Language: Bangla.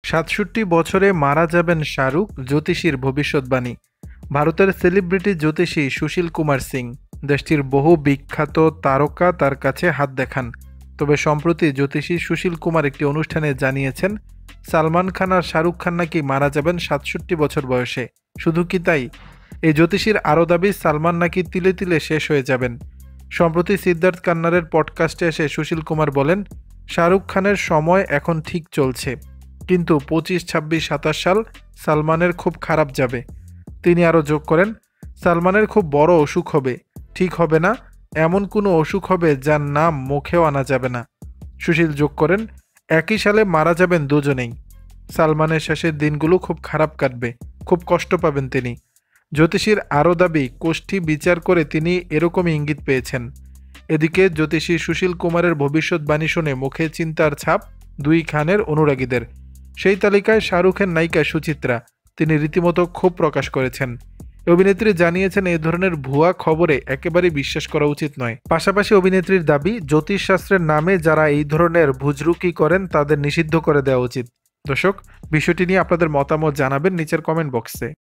৬৭ বছরে মারা যাবেন শাহরুখ, জ্যোতিষীর ভবিষ্যৎবাণী। ভারতের সেলিব্রিটি জ্যোতিষী সুশীল কুমার সিং দেশটির বহু বিখ্যাত তারকা তার কাছে হাত দেখান। তবে সম্প্রতি জ্যোতিষী সুশীল কুমার একটি অনুষ্ঠানে জানিয়েছেন, সালমান খান আর শাহরুখ খান নাকি মারা যাবেন ৬৭ বছর বয়সে। শুধু কি তাই, এই জ্যোতিষীর আরও দাবি সালমান নাকি তিলে তিলে শেষ হয়ে যাবেন। সম্প্রতি সিদ্ধার্থ কান্নারের পডকাস্টে এসে সুশীল কুমার বলেন, শাহরুখ খানের সময় এখন ঠিক চলছে, কিন্তু 25, 26, 27 সাল সালমানের খুব খারাপ যাবে। তিনি আরও যোগ করেন, সালমানের খুব বড় অসুখ হবে, ঠিক হবে না, এমন কোনো অসুখ হবে যার নাম মুখেও আনা যাবে না। সুশীল যোগ করেন, একই সালে মারা যাবেন দুজনেই। সালমানের শেষের দিনগুলো খুব খারাপ কাটবে, খুব কষ্ট পাবেন তিনি। জ্যোতিষীর আরও দাবি, কোষ্ঠী বিচার করে তিনি এরকমই ইঙ্গিত পেয়েছেন। এদিকে জ্যোতিষী সুশীল কুমারের ভবিষ্যৎবাণী শুনে মুখে চিন্তার ছাপ দুই খানের অনুরাগীদের। সেই তালিকায় শাহরুখের নায়িকা সুচিত্রা, তিনি রীতিমতো ক্ষোভ প্রকাশ করেছেন। অভিনেত্রী জানিয়েছেন, এই ধরনের ভুয়া খবরে একেবারেই বিশ্বাস করা উচিত নয়। পাশাপাশি অভিনেত্রীর দাবি, জ্যোতিষশাস্ত্রের নামে যারা এই ধরনের বুজরুকি করেন তাদের নিষিদ্ধ করে দেওয়া উচিত। দর্শক, বিষয়টি নিয়ে আপনাদের মতামত জানাবেন নিচের কমেন্ট বক্সে।